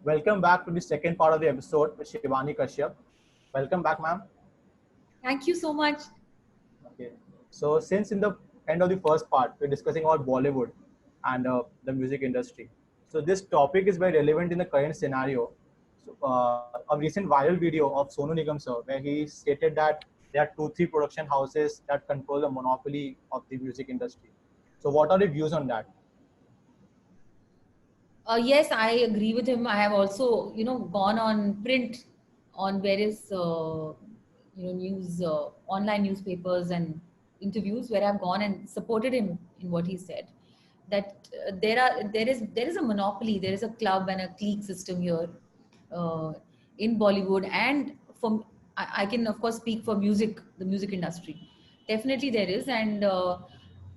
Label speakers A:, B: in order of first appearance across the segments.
A: Welcome back to the second part of the episode with Shivani Kashyap. Welcome back, ma'am.
B: Thank you so much.
A: Okay. So, since in the end of the first part, we're discussing about Bollywood and the music industry. So, this topic is very relevant in the current scenario. So, a recent viral video of Sonu Nigam sir, where he stated that there are two, three production houses that control the monopoly of the music industry. So, what are your views on that?
B: Yes, I agree with him. I have also, gone on print on various, news, online newspapers and interviews where I've gone and supported him in what he said. That there is a monopoly, there is a club and a clique system here uh, in Bollywood, and from I can of course speak for music, the music industry. Definitely there is, and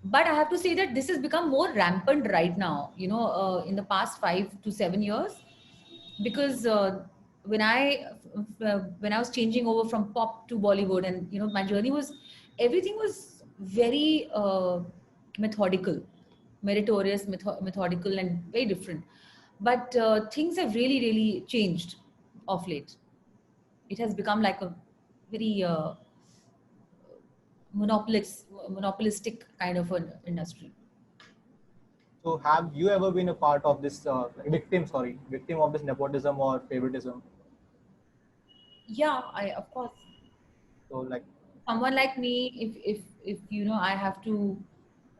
B: but I have to say that this has become more rampant right now. In the past 5 to 7 years, because when I was changing over from pop to Bollywood, and my journey was everything was very methodical, meritorious, methodical, and very different. But things have really, really changed of late. It has become like a very monopolistic kind of an industry.
A: So, have you ever been a part of this victim of this nepotism or favoritism?
B: Yeah, I of course.
A: So, like,
B: Someone like me, if I have to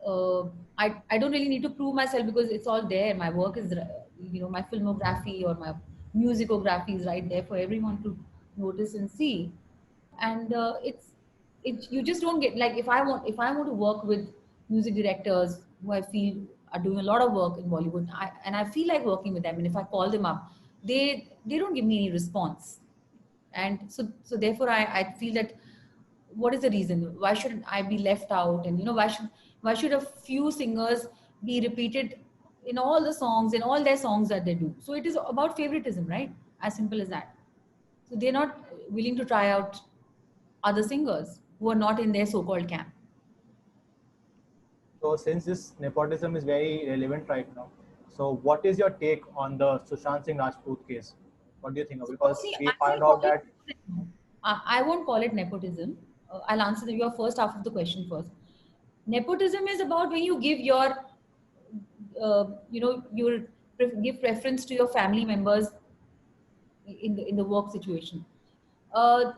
B: uh, I don't really need to prove myself because it's all there. My work is my filmography or my musicography is right there for everyone to notice and see. And it's you just don't get, like, if I want to work with music directors who I feel are doing a lot of work in Bollywood, and I feel like working with them, and if I call them up, they don't give me any response. And so therefore I feel that, what is the reason? Why should I be left out? And why should a few singers be repeated in all the songs, in all their songs that they do? So it is about favoritism, right? As simple as that. So they're not willing to try out other singers who are not in their so-called camp.
A: so since this nepotism is very relevant right now, so what is your take on the Sushant Singh Rajput case? What do you think of?
B: So
A: Because
B: firstly,
A: we
B: I
A: find
B: won't call
A: out
B: it
A: that
B: nepotism. I won't call it nepotism. I'll answer your first half of the question first. Nepotism is about when you give your, you give preference to your family members in the work situation.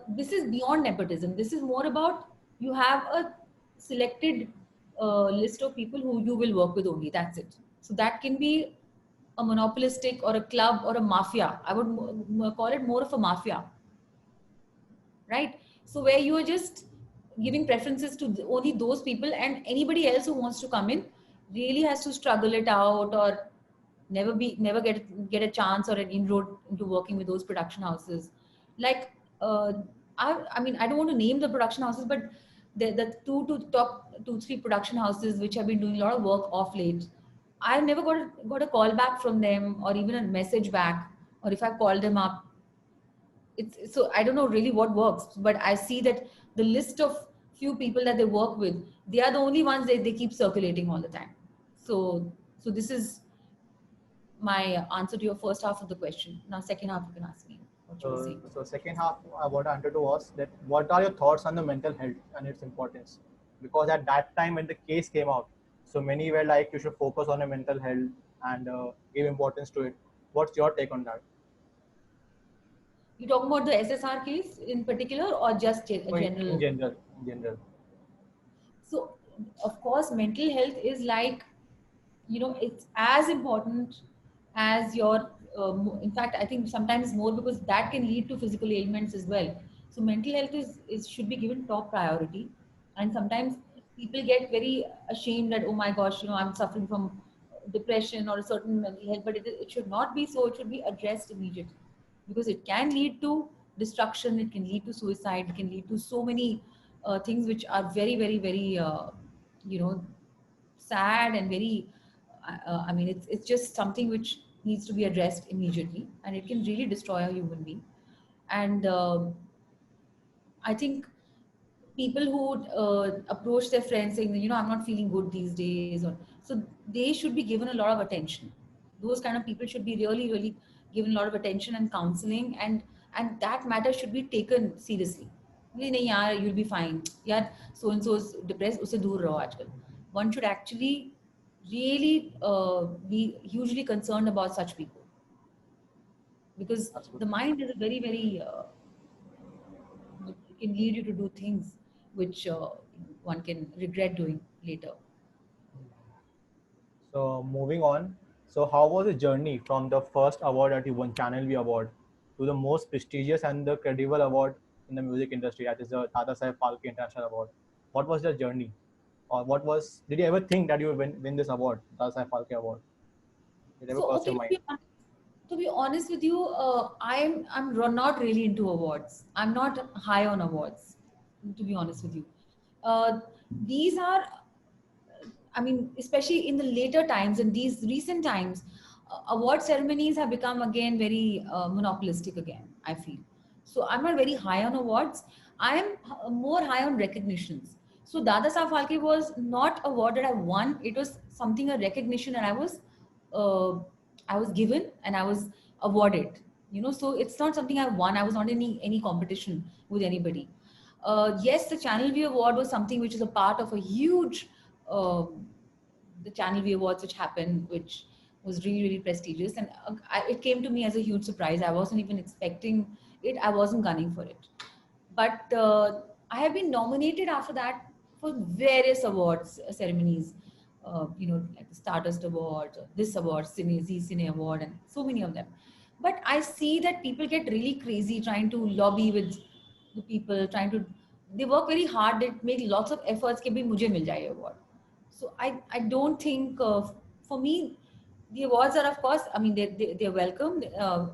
B: This is beyond nepotism. This is more about, you have a selected list of people who you will work with only. That's it. So that can be a monopolistic or a club or a mafia. I would call it more of a mafia, right? So where you are just giving preferences to only those people, and anybody else who wants to come in really has to struggle it out, or never get a chance or an inroad into working with those production houses. Like, uh, I mean, I don't want to name the production houses, but the top two three production houses which have been doing a lot of work off late, I've never got a call back from them, or even a message back, or if I called them up, it's so I don't know really what works, but I see that the list of few people that they work with, they are the only ones they keep circulating all the time. So this is my answer to your first half of the question. Now second half you can ask me what you were saying.
A: so second half, what I wanted to ask that what are your thoughts on the mental health and its importance? Because at that time when the case came out, so many were like you should focus on your mental health and give importance to it. What's your take on that?
B: You talking about the SSR case in particular, or just a
A: So in
B: general?
A: general, in general.
B: So of course mental health is like, it's as important as your in fact I think sometimes more, because that can lead to physical ailments as well. So mental health is should be given top priority. And sometimes people get very ashamed that, oh my gosh, I'm suffering from depression or a certain mental health, but it should not be so. It should be addressed immediately, because it can lead to destruction, it can lead to suicide, it can lead to so many things which are very, very, very you know sad and very I mean, it's just something which needs to be addressed immediately, and it can really destroy a human being. And I think people who approach their friends saying that, I'm not feeling good these days, or so, they should be given a lot of attention. Those kind of people should be really, really given a lot of attention and counseling, and that matter should be taken seriously. नहीं नहीं यार, you'll be fine. यार, so and so is depressed, उससे दूर रहो आजकल. One should actually really be hugely concerned about such people, because the
A: Absolutely.
B: mind is a very very it can lead you to do things which one can regret doing later.
A: So moving on. So how was the journey from the first award that you won, Channel V Award, to the most prestigious and the credible award in the music industry, that is the Dada Saheb Phalke International Award? What was the journey, or what was? Did you ever think that you would win this award, Dada Saheb Phalke Award? Did it ever
B: So
A: cross your
B: okay,
A: mind?
B: to be honest with you, not really into awards. I'm not high on awards, to be honest with you. These are, I mean, especially in the later times and these recent times, award ceremonies have become again very monopolistic again, I feel. So I'm not very high on awards. I am more high on recognitions. So Dada Saab Phalke was not a award that I won. It was something, a recognition, and uh, I was given and I was awarded. You know, so it's not something I won. I was not in any competition with anybody. Yes, the Channel V Award was something which is a part of a huge the Channel V Awards which happened, which was really, really prestigious. And it came to me as a huge surprise. I wasn't even expecting it. I wasn't gunning for it. But I have been nominated after that for various awards ceremonies, like the Stardust Award, this award, Cine Award, and so many of them. But I see that people get really crazy trying to lobby with the people, they work very hard, they make lots of efforts कि भी मुझे मिल जाए award. So I don't think, for me, the awards are, of course, I mean, they're welcome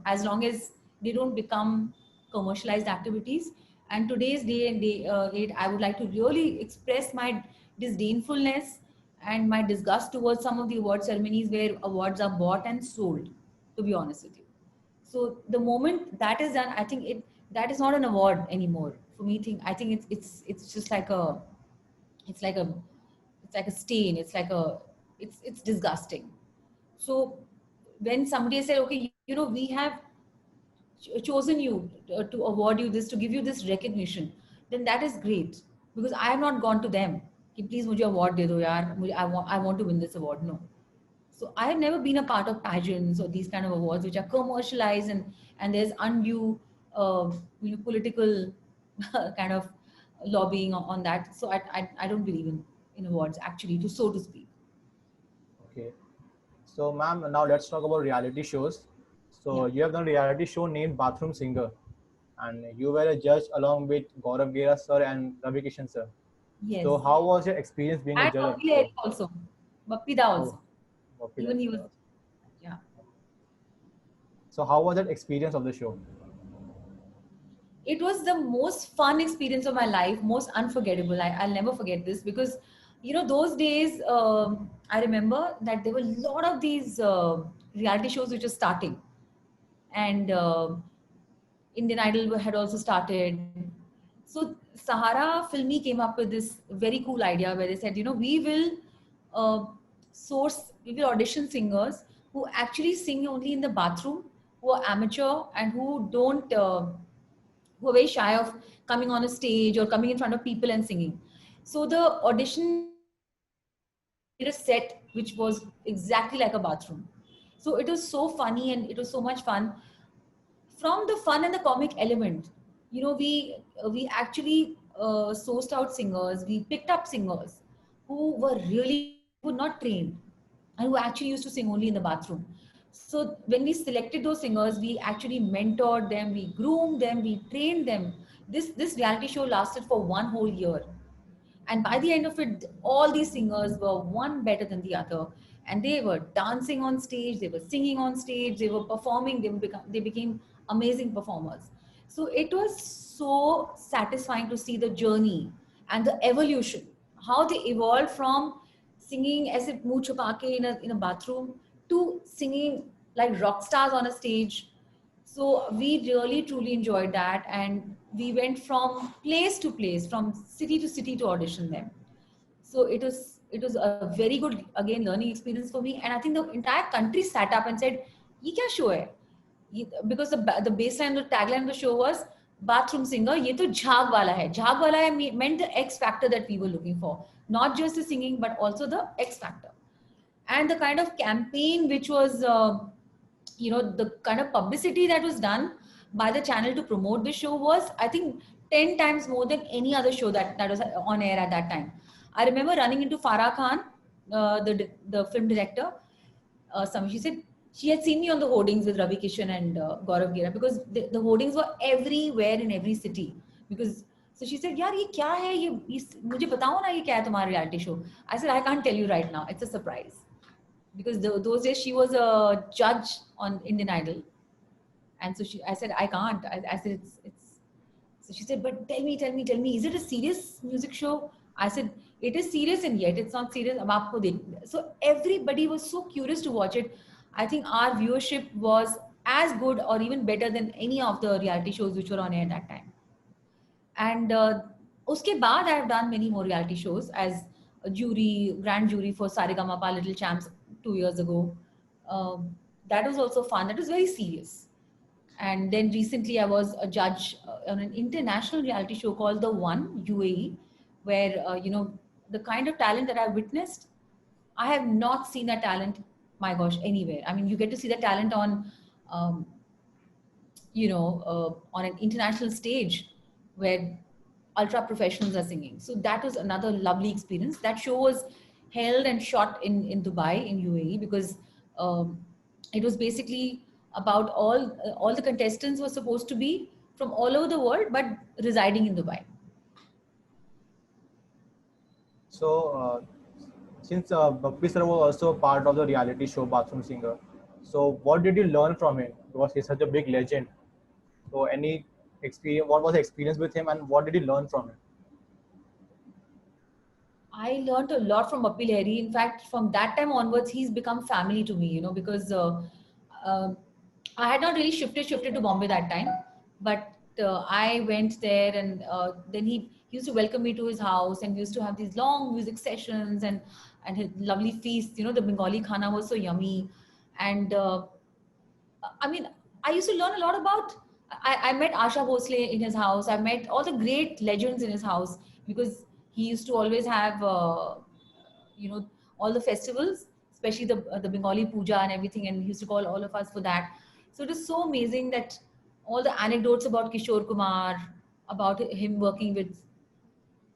B: as long as they don't become commercialized activities. And today's day and date, I would like to really express my disdainfulness and my disgust towards some of the award ceremonies where awards are bought and sold, to be honest with you. So the moment that is done, I think that is not an award anymore for me. I think it's just like it's like a it's like a stain. It's disgusting. So when somebody said, okay, we have chosen you to award you this, to give you this recognition, then that is great, because I have not gone to them कि please मुझे award दे दो यार, I want to win this award. No. So I have never been a part of pageants or these kind of awards which are commercialized, and there's undue political kind of lobbying on that. So I don't believe in awards actually, to speak.
A: Okay. So, ma'am, now let's talk about reality shows. So,
B: Yeah.
A: you have done a reality show named Bathroom Singer, and you were a judge along with Gaurav Gera sir and Ravi Kishan sir.
B: Yes.
A: So, how was your experience being a
B: And
A: judge of
B: Bappi
A: the show?
B: Lahiri also. Bappi Da
A: Oh,
B: also.
A: Gopi
B: Even he
A: Lahiri
B: was,
A: sir.
B: yeah.
A: So, how was that experience of the show?
B: It was the most fun experience of my life, most unforgettable. I'll never forget this, because those days, I remember that there were a lot of these reality shows which were starting, and Indian Idol had also started. So Sahara Filmi came up with this very cool idea where they said, uh, we will audition singers who actually sing only in the bathroom, who are amateur, and who are very shy of coming on a stage or coming in front of people and singing. So the audition made a set which was exactly like a bathroom. So it was so funny and it was so much fun. From the fun and the comic element, we actually sourced out singers. We picked up singers who were not trained and who actually used to sing only in the bathroom. So when we selected those singers, we actually mentored them, we groomed them, we trained them. This reality show lasted for 1 whole year, and by the end of it, all these singers were one better than the other, and they were dancing on stage, they were singing on stage, they were performing, they became amazing performers. So it was so satisfying to see the journey and the evolution, how they evolved from singing as if much in a bathroom to singing like rock stars on a stage. So we really truly enjoyed that, and we went from place to place, from city to city to audition them. So it was a very good, again, learning experience for me. And I think the entire country sat up and said, "ये क्या show है? because the baseline, the tagline of the show was bathroom singer, ye to jhaag wala hai. Jhaag wala hai meant the X factor that we were looking for, not just the singing but also the X factor. And the kind of campaign which was the kind of publicity that was done by the channel to promote the show was, I think, 10 times more than any other show that was on air at that time. I remember running into Farah Khan, the film director. She said she had seen me on the hoardings with Ravi Kishan and Gaurav Gera, because the hoardings were everywhere in every city. Because so she said, "Yaar, ye kya hai? Ye mujhe batao na, ye kya hai tumhara reality show?" I said, "I can't tell you right now. It's a surprise." Because those days she was a judge on Indian Idol, and so I said, "I can't." I said, "It's." So she said, "But tell me, is it a serious music show?" I said, "It is serious, and yet it's not serious. Ab aapko dekh." So everybody was so curious to watch it. I think our viewership was as good or even better than any of the reality shows which were on air at that time. And uske baad, I have done many more reality shows as a grand jury for Saregama Little Champs 2 years ago. That was also fun. That was very serious. And then recently I was a judge on an international reality show called The One, UAE, where, the kind of talent that I've witnessed, I have not seen that talent, my gosh, anywhere. I mean, you get to see the talent on, um, on an international stage where ultra professionals are singing. So that was another lovely experience. That show was held and shot in Dubai, in UAE, because um, it was basically about all the contestants were supposed to be from all over the world, but residing in Dubai.
A: So, since Bappi sir was also part of the reality show Bathroom Singer, so what did you learn from him? Because he's such a big legend. So, any experience? What was the experience with him, and what did you learn from him?
B: I learned a lot from Bappi Lahiri. In fact, from that time onwards, he's become family to me, because uh, I had not really shifted to Bombay that time, but I went there, and then he used to welcome me to his house, and we used to have these long music sessions and his lovely feasts. The Bengali khana was so yummy, and I mean, I used to learn a lot about. I met Asha Bhosle in his house. I met all the great legends in his house, because he used to always have, you know, all the festivals, especially the Bengali puja and everything, and he used to call all of us for that. So it is so amazing that all the anecdotes about Kishore Kumar, about him working with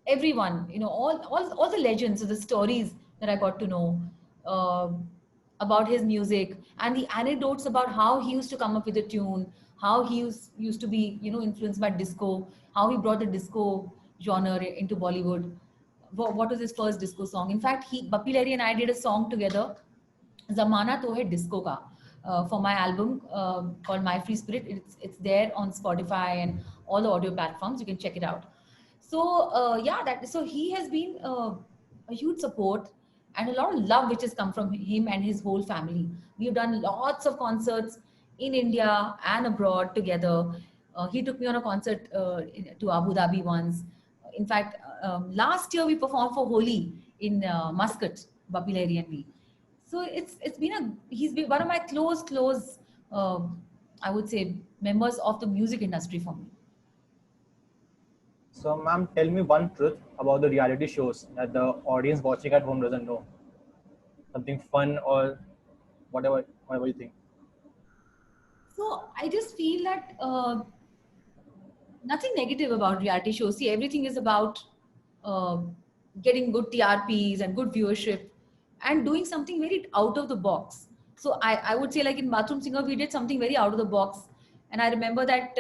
B: everyone, all the legends, the stories that I got to know uh, about his music, and the anecdotes about how he used to come up with a tune, how he used to be, influenced by disco, how he brought the disco genre into Bollywood. What was his first disco song? In fact, Bappi Lahiri and I did a song together, Zamana To Hai Disco Ka, for my album called My Free Spirit. It's there on Spotify and all the audio platforms. You can check it out. So yeah, that so he has been a huge support and a lot of love which has come from him and his whole family. We've done lots of concerts in India and abroad together. He took me on a concert to Abu Dhabi once. In fact, last year we performed for Holi in Muscat, Bappi Lahiri and me. So it's been he's been one of my close I would say members of the music industry for me.
A: So, ma'am, tell me one truth about the reality shows that the audience watching at home doesn't know. Something fun or whatever you think.
B: So I just feel that nothing negative about reality shows. See, everything is about uh, getting good TRPs and good viewership and doing something very out of the box. So I would say, like in Bathroom Singer, we did something very out of the box. And I remember that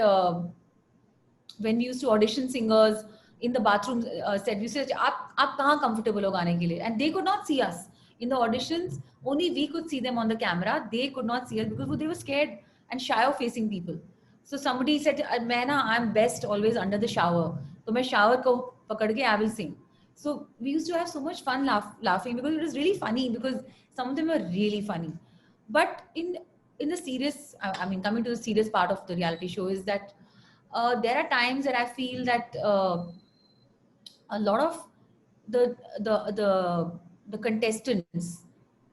B: when we used to audition singers in the bathroom set, we said, "Aap kahan comfortable ho gaane ke liye?" And they could not see us in the auditions. Only we could see them on the camera. They could not see us because they were scared and shy of facing people. So somebody said, "मैं ना, I'm best always under the shower. तो मैं shower को पकड़ के I will sing." So we used to have so much fun laughing because it was really funny, because some of them were really funny. But in the serious, I mean, coming to the serious part of the reality show is that there are times that I feel that a lot of the the the the contestants,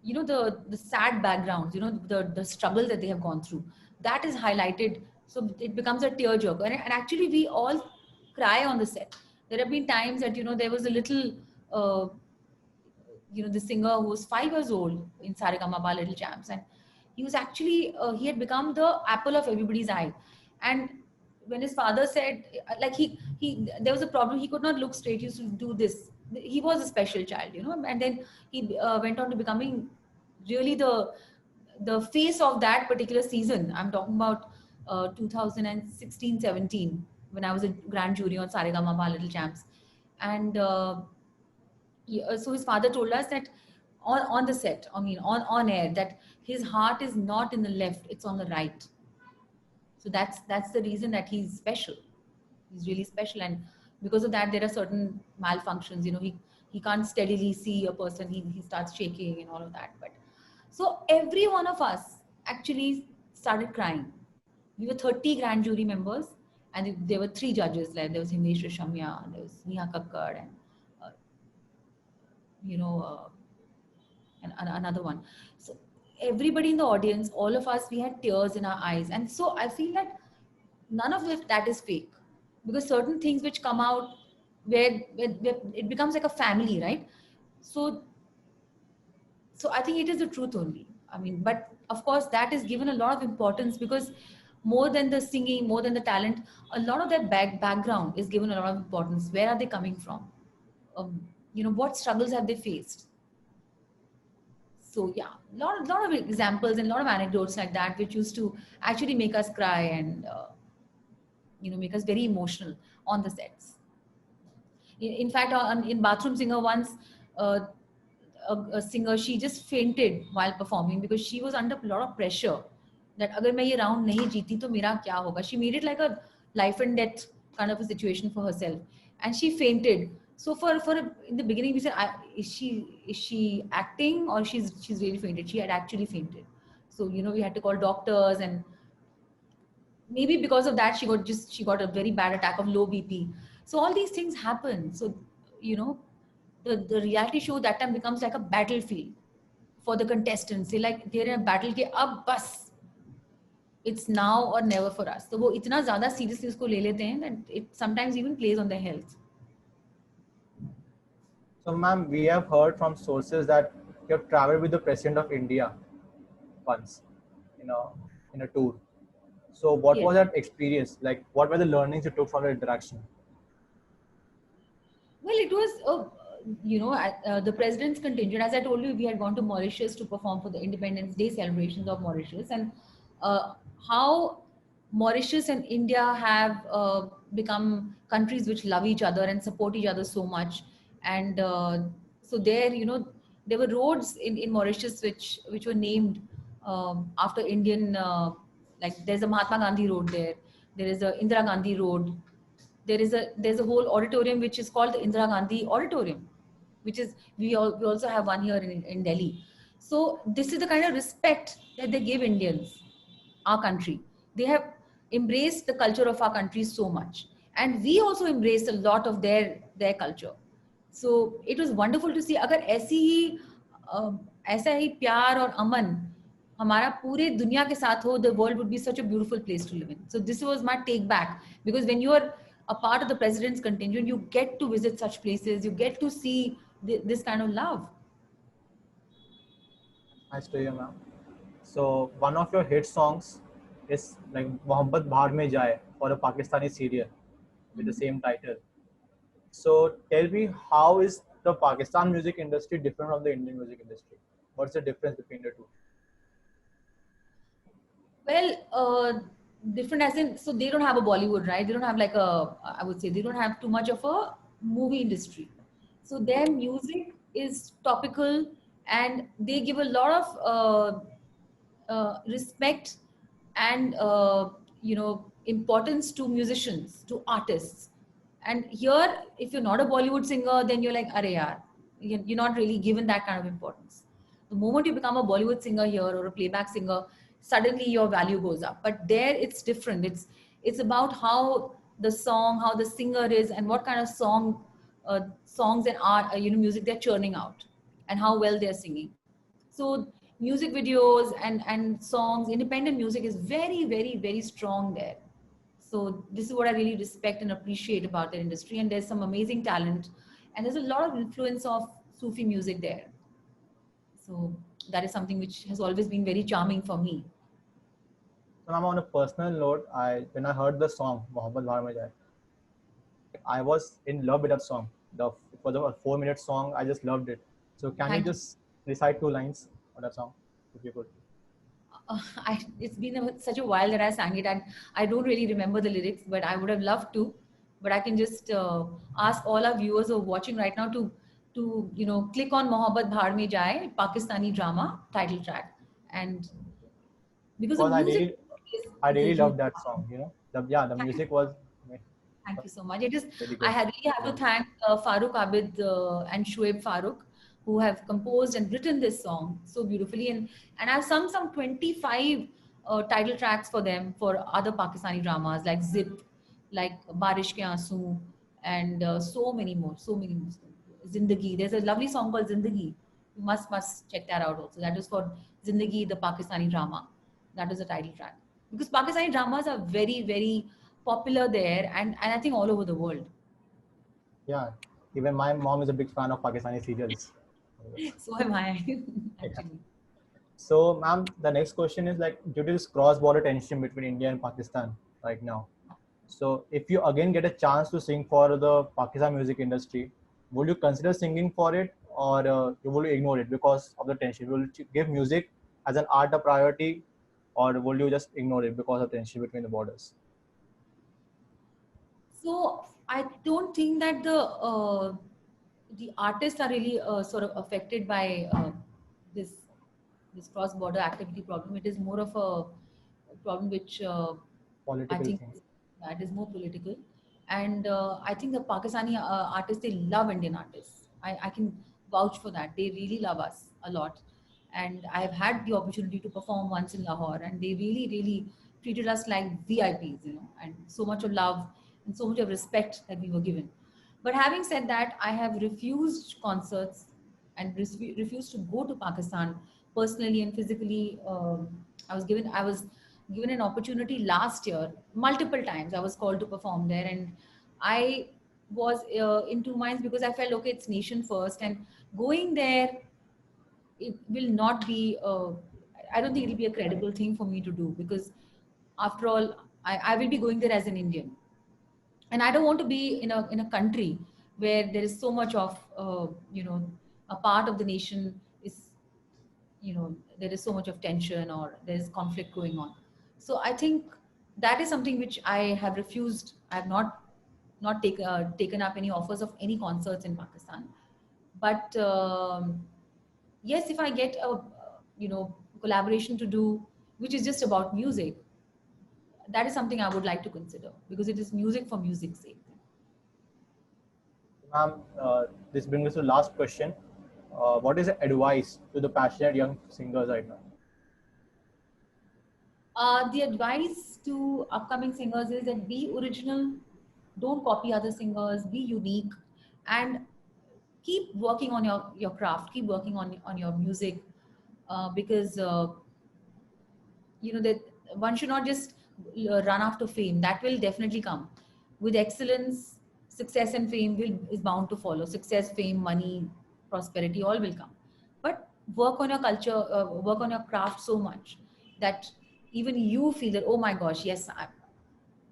B: the sad backgrounds, the struggle that they have gone through. that is highlighted. So it becomes a tearjerker. And actually, we all cry on the set. There have been times that, there was a little, uh, the singer who was 5 years old in Saregama Little Champs, and he was actually he had become the apple of everybody's eye. And when his father said, like he there was a problem, he could not look straight, he used to do this. He was a special child, and then he went on to becoming really the face of that particular season. I'm talking about 2016-17, when I was a grand jury on Saregama Little Champs. And so his father told us that on the set, I mean on air, that his heart is not in the left, it's on the right. So that's the reason that he's special. He's really special, and because of that, there are certain malfunctions. He can't steadily see a person. He starts shaking and all of that. But so every one of us actually started crying. We were 30 grand jury members, and there were 3 judges. Like there was Himesh Reshamya, there was Neha Kakkar, and uh, you know. And another one. So everybody in the audience, all of us, we had tears in our eyes. And so I feel that none of that is fake, because certain things which come out where it becomes like a family, right? So I think it is the truth only. I mean, but of course that is given a lot of importance, because more than the singing, more than the talent, a lot of their background is given a lot of importance. Where are they coming from? What struggles have they faced? So yeah, lot of examples and a lot of anecdotes like that, which used to actually make us cry and make us very emotional on the sets. In fact, in Bathroom Singer once, uh, a singer, she just fainted while performing because she was under a lot of pressure that agar main ye round nahi jeeti to mera kya hoga. She made it like a life and death kind of a situation for herself, and she fainted. So in the beginning we said, is she acting, or she's really fainted? She had actually fainted. So we had to call doctors, and maybe because of that she got a very bad attack of low BP. So all these things happen. So you know the reality show that time becomes like a battlefield for the contestants. They like they're in a battle ke ab bas, it's now or never for us. So वो इतना ज़्यादा seriously उसको ले लेते हैं that it sometimes even plays on their health.
A: So, ma'am, we have heard from sources that you have traveled with the President of India once, you know, in a tour. So, what
B: Yes.
A: was that experience? Like, what were the learnings you took from the interaction?
B: Well, it was, the president's contingent. As I told you, we had gone to Mauritius to perform for the Independence Day celebrations of Mauritius, and how Mauritius and India have become countries which love each other and support each other so much. And so there, there were roads in Mauritius which were named after Indian, like there's a Mahatma Gandhi Road there. There is a Indira Gandhi Road. There's a whole auditorium which is called the Indira Gandhi Auditorium, which is we also have one here in Delhi. So this is the kind of respect that they give Indians, our country. They have embraced the culture of our country so much, and we also embraced a lot of their culture. So it was wonderful to see. अगर अ, ऐसा ही प्यार और अमन हमारा पूरे दुनिया के साथ हो, the world would be such a beautiful place to live in. So this was my take back, because when you are a part of the president's contingent, you get to visit such places, you get to see this kind of love.
A: Nice to hear, ma'am. So, one of your hit songs is like Mohabbat Bhag Mein Jaye for a Pakistani serial with the same title. So, tell me, how is the Pakistan music industry different from the Indian music industry? What's the difference between the two?
B: Well, different as in, so they don't have a Bollywood, right? They don't have like I would say, they don't have too much of a movie industry. So their music is topical, and they give a lot of respect and, importance to musicians, to artists. And here, if you're not a Bollywood singer, then you're like, Arey yaar, you're not really given that kind of importance. The moment you become a Bollywood singer here or a playback singer, suddenly your value goes up. But there it's different. It's about how the song, how the singer is, and what kind of songs and art, music they're churning out, and how well they're singing. So music videos and songs, independent music is very, very, very strong there. So this is what I really respect and appreciate about the industry. And there's some amazing talent, and there's a lot of influence of Sufi music there. So that is something which has always been very charming for me.
A: So now on a personal note, when I heard the song Mohabbat Bhar Mein Jaye, I was in love with that song. It was a 4 minute song. I just loved it. So can you
B: Thank you.
A: just recite 2 lines of that song, if you could?
B: It's been such a while that I sang it, and I don't really remember the lyrics, but I would have loved to. But I can just ask all our viewers who are watching right now to click on Mohabbat Bhar Mein Jaye, Pakistani drama title track, and because the
A: Because
B: music
A: I
B: is a
A: really
B: huge.
A: loved that song. The music was
B: Thank you so much. It is.
A: very
B: I
A: good.
B: really have to thank Farooq Abid and Shoaib Farooq, who have composed and written this song so beautifully. And I've sung some 25 title tracks for them for other Pakistani dramas like Zip, like Barish Ke Aansu, and so many more. So many more. Zindagi. There's a lovely song called Zindagi. You must check that out also. That was for Zindagi, the Pakistani drama. That was the title track. Because Pakistani dramas are very, very popular there, and I think all over the world.
A: Yeah, even my mom is a big fan of Pakistani serials.
B: So am I,
A: Yeah.
B: actually.
A: So, ma'am, the next question is like due to this cross-border tension between India and Pakistan right now. So, if you again get a chance to sing for the Pakistan music industry, would you consider singing for it, or you will ignore it because of the tension? Will you give music as an art a priority, or will you just ignore it because of tension between the borders?
B: So I don't think that the artists are really sort of affected by this this cross-border activity problem. It is more of a problem which I
A: Political
B: think
A: thing.
B: that is more political. And I think the Pakistani artists, they love Indian artists. I can vouch for that. They really love us a lot. And I've had the opportunity to perform once in Lahore, and they really, really treated us like VIPs, and so much of love and so much of respect that we were given. But having said that, I have refused concerts and refused to go to Pakistan personally and physically. I was given an opportunity last year multiple times. I was called to perform there, and I was in two minds because I felt okay, it's nation first, and going there, it will not be. I don't think it'll be a credible thing for me to do because, after all, I will be going there as an Indian, and I don't want to be in a country where there is so much of a part of the nation is, there is so much of tension or there is conflict going on. So I think that is something which I have refused. I have not taken up any offers of any concerts in Pakistan. But yes, if I get a collaboration to do which is just about music, that is something I would like to consider because it is music for music's sake.
A: Ma'am, this brings us to the last question. What is the advice to the passionate young singers right now?
B: The advice to upcoming singers is that be original, don't copy other singers, be unique, and keep working on your craft, keep working on your music, because that one should not just run after fame. That will definitely come with excellence. Success and fame is bound to follow. Success, fame, money, prosperity, all will come. But work on your culture, work on your craft so much that even you feel that, oh my gosh, yes,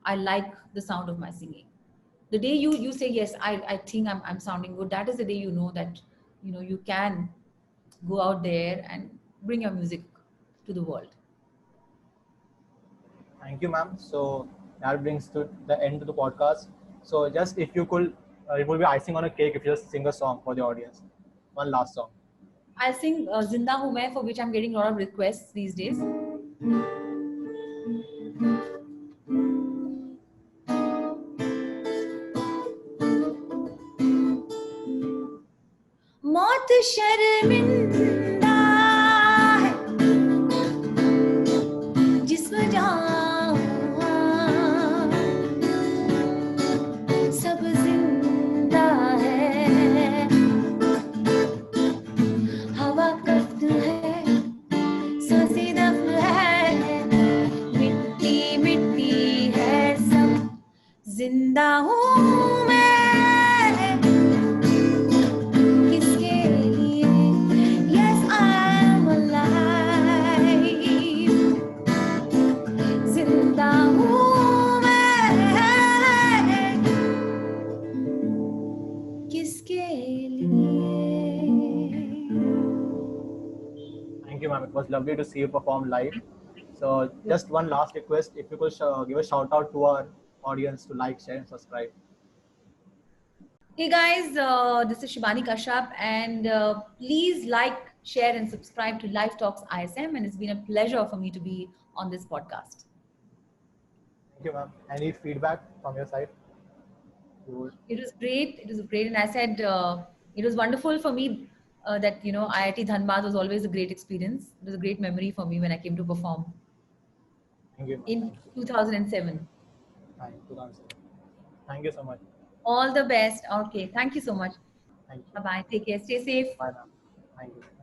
B: I like the sound of my singing. The day you say yes, I think I'm sounding good, that is the day you know that you can go out there and bring your music to the world.
A: Thank you, ma'am. So that brings to the end of the podcast. So just if you could, it will be icing on a cake if you just sing a song for the audience. One last song.
B: I'll sing Zinda Hu Main, for which I'm getting a lot of requests these days. मौत शर्मिंदा है जिस्म जान सब जिंदा है हवा कफ्त है
A: ma'am. It was lovely to see you perform live. So just one last request, if you could give a shout out to our audience to like, share, and subscribe.
B: Hey guys, this is Shibani Kashyap, and please like, share, and subscribe to Live Talks ISM. And it's been a pleasure for me to be on this podcast.
A: Thank you, ma'am. Any feedback from your side? You would-
B: It was great. It was great, and I said it was wonderful for me that IIT Dhanbad was always a great experience. It was a great memory for me when I came to perform
A: Thank you, ma'am.
B: in
A: Thank you.
B: 2007.
A: Thank you so much.
B: All the best. Okay, thank you so much.
A: Thank you.
B: Bye bye. Take care. Stay safe.
A: Bye, ma'am. Thank you.